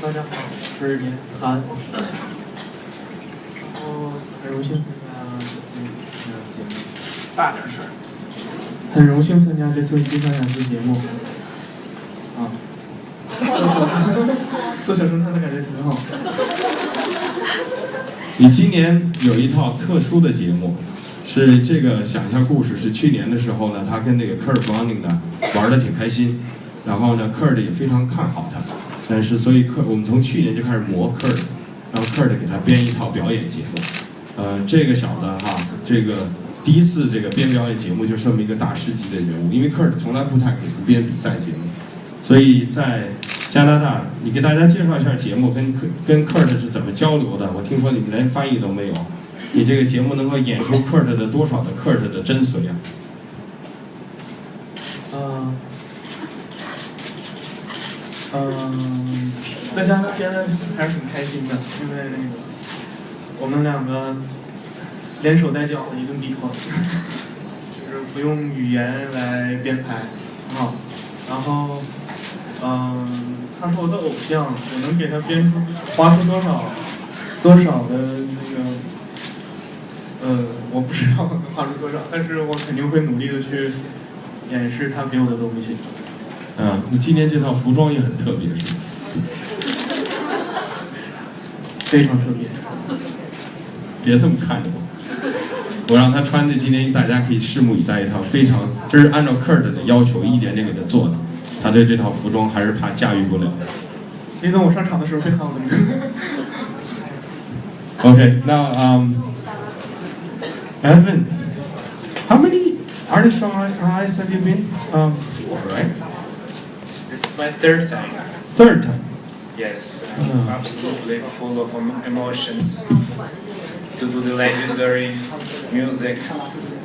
大家好，我是林涵，然后很荣幸参加这次节目，大点声。很荣幸参加这次第三2次节目，啊，做小生唱的感觉挺好。你今年有一套特殊的节目，是这个想一下故事，是去年的时候呢，他跟那个科尔布朗宁呢玩得挺开心，然后呢科尔也非常看好他，但是所以我们从去年就开始磨科尔，让科尔给他编一套表演节目。这个小子哈，这个第一次这个编表演节目就这么一个大师级的人物，因为科尔从来不太给编比赛节目，所以在加拿大，你给大家介绍一下节目跟科尔是怎么交流的？我听说你们连翻译都没有，你这个节目能够演出科尔的多少的科尔的真髓啊？在加拿大编的还是挺开心的，因为那个我们两个连手带脚的一顿比划，就是不用语言来编排，很好。然后，他是我的偶像，我能给他编出划出多少的那个，我不知道能划出多少，但是我肯定会努力的去演示他给我的东西。你今年这套服装也很特别，是吗？非常特别。别这么看着我，我让他穿的，今天大家可以拭目以待一套非常，这是按照科尔的要求一点点给他做的，他对这套服装还是怕驾驭不了。李总，我上场的时候会喊我的名字。Okay, now Evan, how many artist AOIs have you been? 4, right? This is my third time. Third time. Yes, absolutely full of emotions to do the legendary music,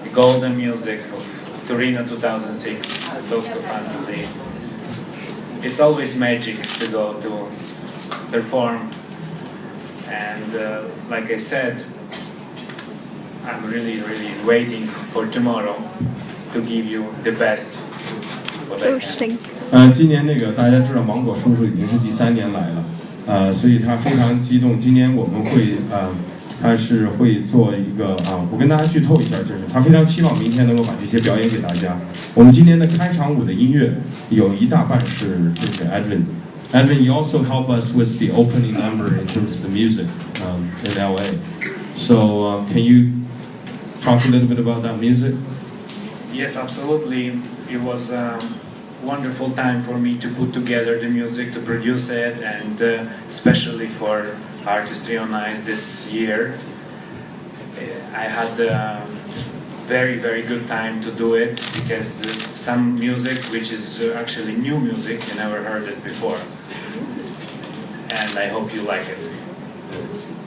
the golden music of Torino 2006, Tosca Fantasy. It's always magic to go to perform, and like I said, I'm really waiting for tomorrow to give you the best what I can. 今年那个大家知道芒果叔叔已经是第3年来了，所以他非常激动。今年我们会他是会做一个我跟大家剧透一下，就是他非常期望明天能够把这些表演给大家。我们今天的开场舞的音乐有一大半是这个 Edwin。Edwin, you also help us with the opening number in terms of the music in LA. So can you talk a little bit about that music? Yes, absolutely. It was a wonderful time for me to put together the music, to produce it, and especially for Artistry on Ice this year. I had a very good time to do it, because some music which is actually new music, you never heard it before, and I hope you like it.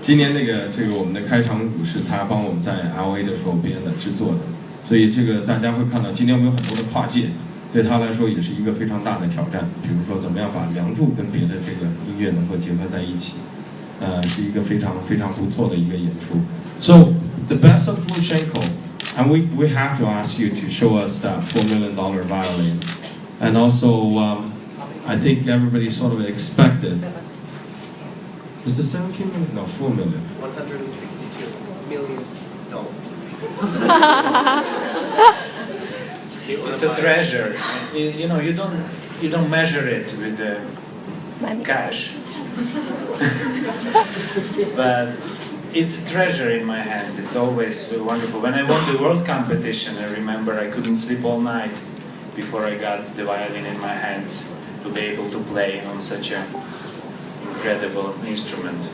今年这个我们的开场舞是他帮我们在 AOI 的时候编的制作的，所以这个大家会看到今天我们有很多的跨界，对他来说也是一个非常大的挑战。比如说怎么样把梁祝跟别的这个音乐能够结合在一起，是一个非常不错的一个演出。So the best of Plushenko, and we have to ask you to show us that $4 million violin, and also I think everybody sort of expected. Is it 17 million? No, 4 million. $162 million. It's a treasure. You know, you don't measure it with cash, but it's a treasure in my hands. It's always wonderful. When I won the world competition, I remember I couldn't sleep all night before I got the violin in my hands to be able to play on such an incredible instrument.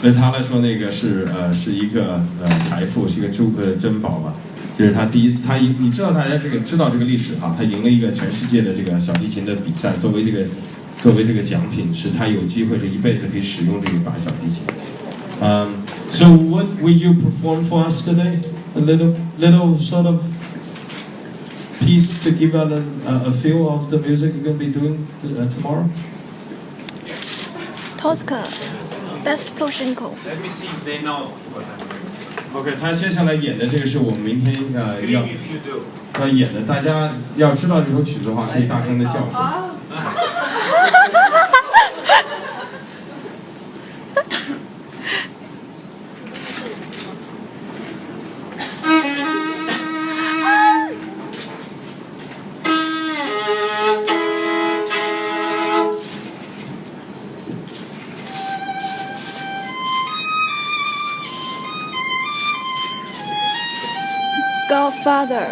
对他来说，那个是一个财富，是一个珍宝吧。就是他第一次，你知道大家知道这个历史哈，他赢了一个全世界的这个小提琴的比赛，作为这个奖品，是他有机会这一辈子可以使用这一把小提琴。So what will you perform for us today? A little sort of piece to give out a feel of the music you're going to be doing tomorrow. Tosca, best Plushenko. Let me see if they know what I'm doing. OK， 他接下来演的这个是我们明天要演的，大家要知道这首曲子的话，可以大声的叫出来。father.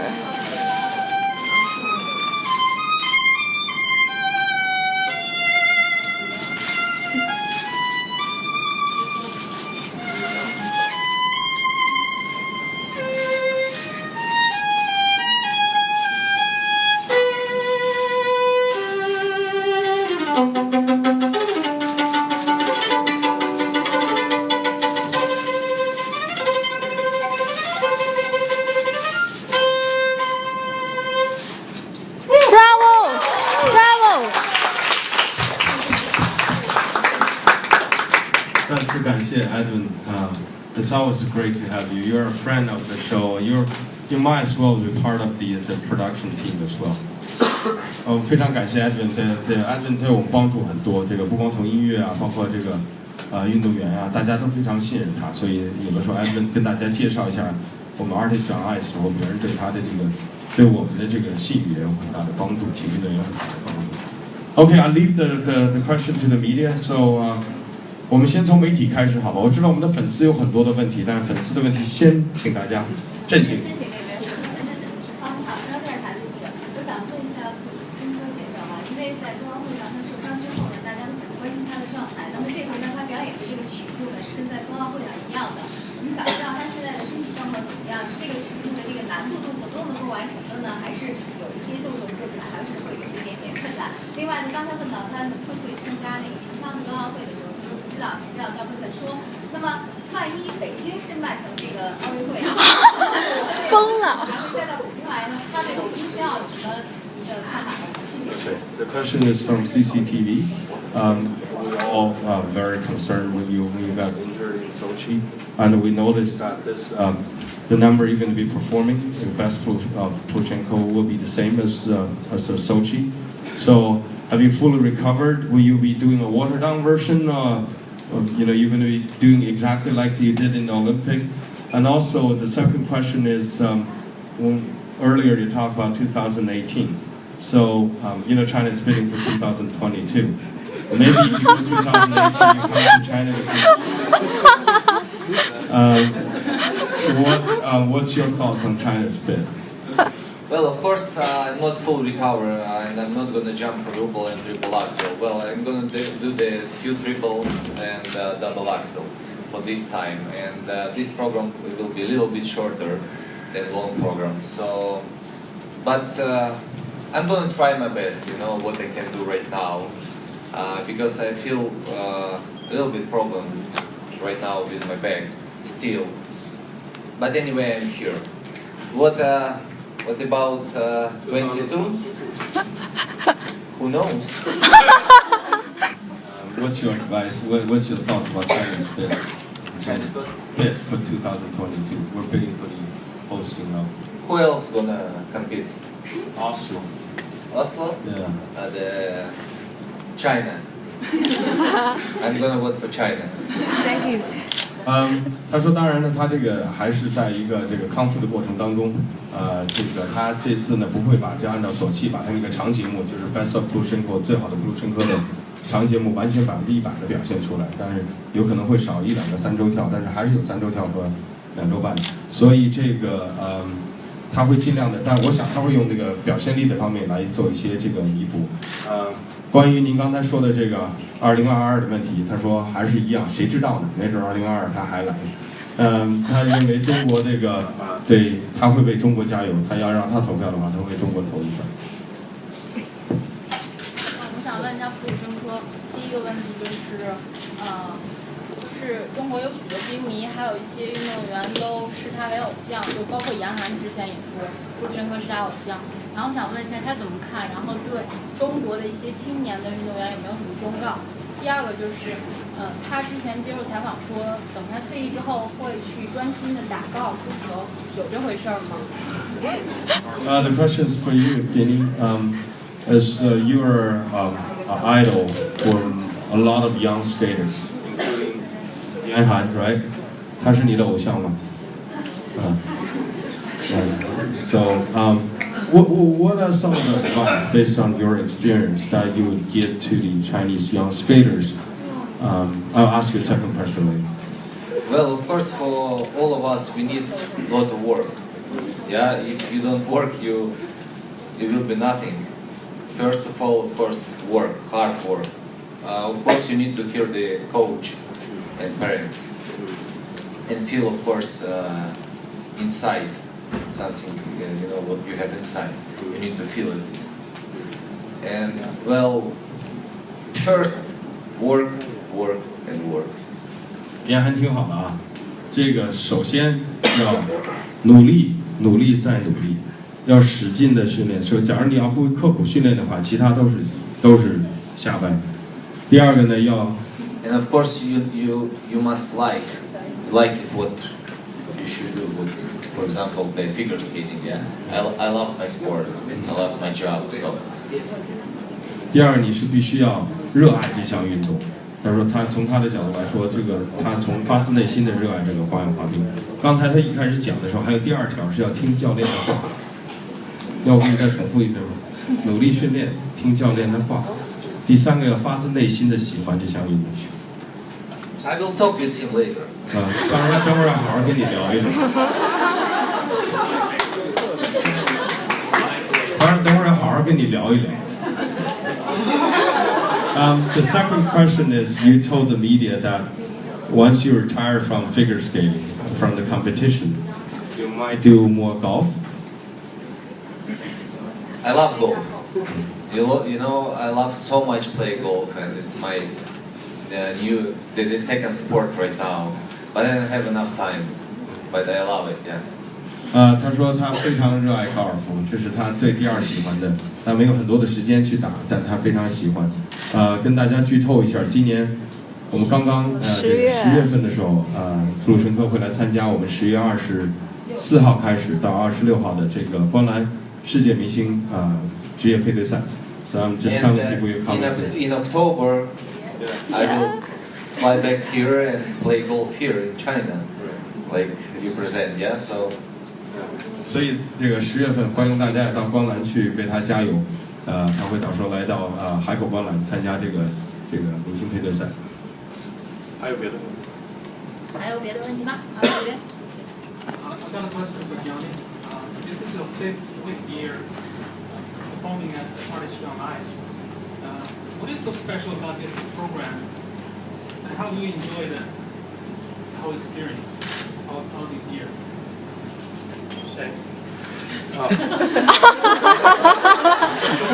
再次感谢 Edwin It's always great to have you. You're a friend of the show. You might as well be part of the production team as well. 非常感谢 Edwin， 对 Edwin 对我们帮助很多。这个不光从音乐啊，包括这个运动员啊，大家都非常信任他。所以有的时候 Edwin 跟大家介绍一下我们 Artist on Ice 时候，别人对他的对我们的这个信誉也有很大的帮助，请运动员有很大的帮助。Okay, I leave the question to the media. So 我们先从媒体开始，好吧？我知道我们的粉丝有很多的问题，但是粉丝的问题先请大家镇静。先请那位，中央电视台的记者，我想问一下新科先生啊，因为在冬奥会上他受伤之后呢，大家都很关心他的状态。那么这回呢，他表演的这个曲目呢，是跟在冬奥会上一样的。我们想知道他现在的身体状况怎么样？是这个曲目的这个难度动作都能够完成的呢，还是有一些动作做起来还是会有一点点困难？另外呢，刚才问到他会不会参加那个平昌的冬奥会的时候，不知道陈教授在说。那么万一北京申办成这个奥运会啊，疯了，还会带到北京来呢？他对北京申奥有什么看法？谢谢。The question is from CCTV. We're all very concerned when you got injured in Sochi, and we noticed that the number you're going to be performing, the best Plushenko will be the same as the Sochi. So, have you fully recovered? Will you be doing a watered down version? You're going to be doing exactly like you did in the Olympic. And also, the second question is, earlier you talked about 2018. So, China is bidding for 2022. Maybe if you go to 2018, you come to China. What's your thoughts on China's bid? Well, of course, I'm not full recover, and I'm not going to jump quadruple and triple axel. Well, I'm going to do the few triples and double axel for this time. And this program will be a little bit shorter than long program. So, but I'm going to try my best, what I can do right now. Because I feel a little bit problem right now with my back still. But anyway, I'm here. What about 22? Who knows? What's your advice? What's your thoughts about China's bid? Chinese what? Bid for 2022. We're bidding for the hosting now. Who else gonna compete? Oslo. Oslo? Yeah. China. I'm gonna vote for China. Thank you. 他说，当然呢，他这个还是在一个这个康复的过程当中。他这次呢不会按照索契把他那个长节目，就是 Best of Plushenko 最好的布鲁申科的长节目完全100%的表现出来，但是有可能会少1-2个3周跳，但是还是有3周跳和2周半。所以他会尽量的，但我想他会用这个表现力的方面来做一些这个弥补。关于您刚才说的这个2022的问题，他说还是一样，谁知道呢？没准2022他还来。他认为中国对他会为中国加油，他要让他投票的话，他会为中国投一票。我想问一下普鲁申科，第一个问题就是，是中国有许多兵迷，还有一些运动员都视他为偶像，就包括杨涵之前也说普鲁申科是他偶像。然后想问一下他怎么看，然后对中国的一些青年的运动员有没有什么忠告？第二个就是，他之前接受采访说，等他退役之后会去专心的打高尔夫球，有这回事儿吗？The question is for you, Evgeny. As you are an idol for a lot of young skaters, including Yan Han, right? 他是你的偶像吗？What are some of the advice based on your experience that you would give to the Chinese young skaters? I'll ask you a second question later. Well, of course, for all of us, we need a lot of work. Yeah, if you don't work, you will be nothing. First of all, of course, work, hard work. Of course, you need to hear the coach and parents, and feel, of course, inside something. You know what you have inside. You need to feel it. And well, first, work, work, and work. 言还挺好的啊，这个首先要努力，努力再努力，要使劲的训练。说，假如你要不刻苦训练的话，其他都是瞎掰。第二个呢，要 And of course, you must like it what you should do. For example, play figure skating. Yeah, I love my sport. I love my job. So. 第二，你是必须要热爱这项运动。他说，他从他的角度来说，这个他从发自内心的热爱这个花样滑冰。刚才他一开始讲的时候，还有第二条是要听教练的话。要不你再重复一遍吗？努力训练，听教练的话。第三个要发自内心的喜欢这项运动。I will talk with him later. 等会儿好好跟你聊一聊。等会儿好好跟你聊一聊。The second question is, you told the media that once you retire from figure skating, from the competition, you might do more golf. I love golf. You know, I love so much play golf, and it's my the second sport right now. But I don't have enough time. But I love it, yeah. 他说他非常热爱高尔夫，这是他第二喜欢的。他没有很多的时间去打，但他非常喜欢。跟大家剧透一下，今年我们刚刚10月份的时候，普鲁申科会来参加我们10月24号开始到26号的这个观澜世界明星职业配对赛。So I'm just telling people you come. In October, I will fly back here and play golf here in China, like you present, yeah. So. 所以这个10月份，欢迎大家也到观澜去为他加油。他会到时候来到海口观澜参加这个明星配对赛。还有别的问题？还有别的问题吗？好，这边。I've got a question for Johnny. This is your fifth year performing at Artistry on Ice. What is so special about this program, and how do you enjoy the whole experience all these years?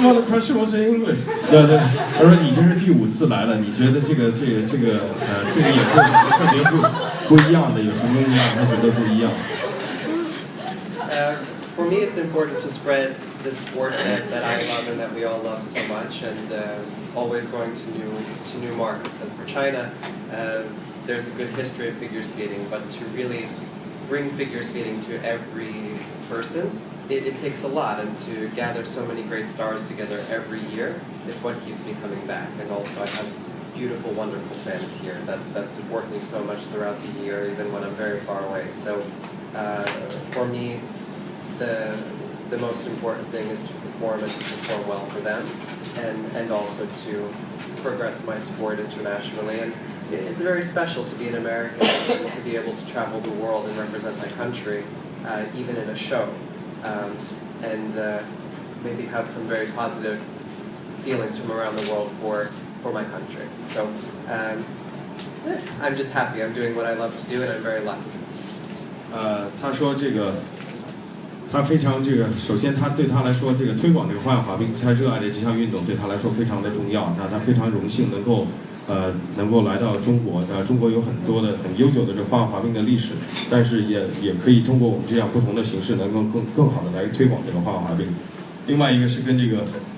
Well, the question was in English. 对，他说已经是第5次来了，你觉得这个演出有什么特别不一样的？有什么东西让他觉得不一样？ For me, it's important to spread this sport that I love and that we all love so much, and always going to new markets. And for China, there's a good history of figure skating, but to really bring figure skating to every person, it takes a lot, and to gather so many great stars together every year is what keeps me coming back. And also I have beautiful, wonderful fans here that support me so much throughout the year, even when I'm very far away. So for me, the most important thing is to perform and to perform well for them, and also to progress my sport internationally. And it's very special to be an American and to be able to travel the world and represent my country, even in a show, and maybe have some very positive feelings from around the world for my country. So I'm just happy. I'm doing what I love to do, and I'm very lucky. 他说这个。他非常首先对他来说，推广这个花样滑冰，他热爱的这项运动对他来说非常的重要。那他非常荣幸能够来到中国。中国有很多的很悠久的这花样滑冰的历史，但是也可以通过我们这样不同的形式，能够更好的来推广这个花样滑冰。另外一个是跟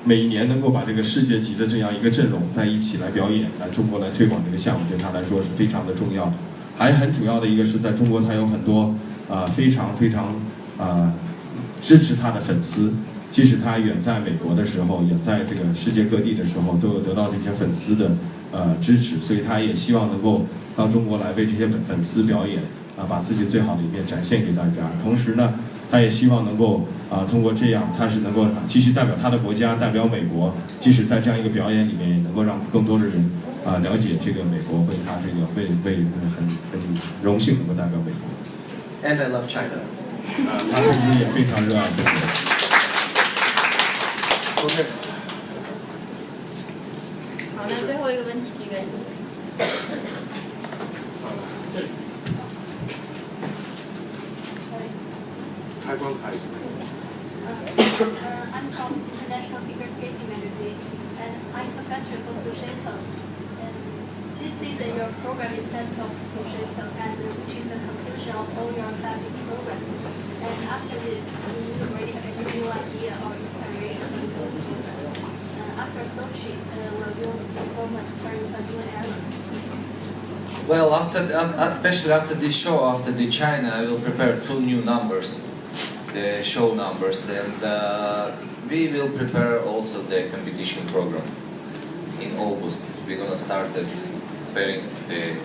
每一年能够把这个世界级的这样一个阵容在一起来表演，来中国来推广这个项目，对他来说是非常的重要。还很主要的一个是在中国，他有很多非常支持他的粉丝，即使他远在美国的时候，也在这个世界各地的时候，都有得到这些粉丝的支持，所以他也希望能够到中国来为这些粉丝表演，把自己最好的一面展现给大家。同时呢，他也希望能够通过这样，他是能够继续代表他的国家，代表美国，即使在这样一个表演里面，也能够让更多的人了解这个美国，为他为很荣幸能够代表美国。And I love China. 他是不是也非常热爱中国？ OK， 好，那最后一个问题提给你。开关开一下。 I'm from International Figure Skating Magazine, and I'm Professor for Plushenko. And this season, your program is Best of Plushenko, and which is a conclusion of all your classic programs. And after this, you already have a new idea or inspiration in the future. After Sochi, will your performance turn into a new era? Well, especially after this show, after the China, I will prepare 2 new numbers, the show numbers, and we will prepare also the competition program in August. We're gonna start preparing,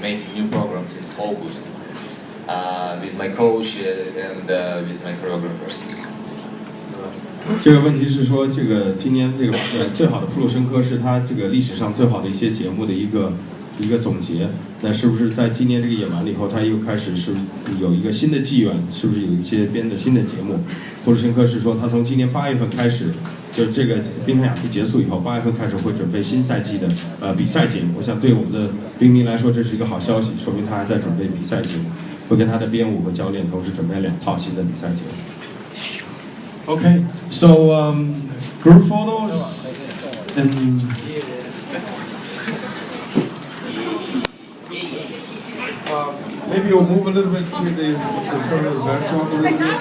making new programs in August with my coach and with my choreographers. 这个问题是说，这个今年这个最好的普鲁申科是他这个历史上最好的一些节目的一个总结。那是不是在今年这个演完了以后，他又开始是有一个新的纪元？是不是有一些编的新的节目？普鲁申科是说，他从今年8月份开始，就这个冰上雅思结束以后，8月份开始会准备新赛季的比赛节目。我想对我们的冰迷来说，这是一个好消息，说明他还在准备比赛节目，会跟他的编舞和教练同时准备2套新的比赛节目。Okay, so group photos and maybe we'll move a little bit to the background.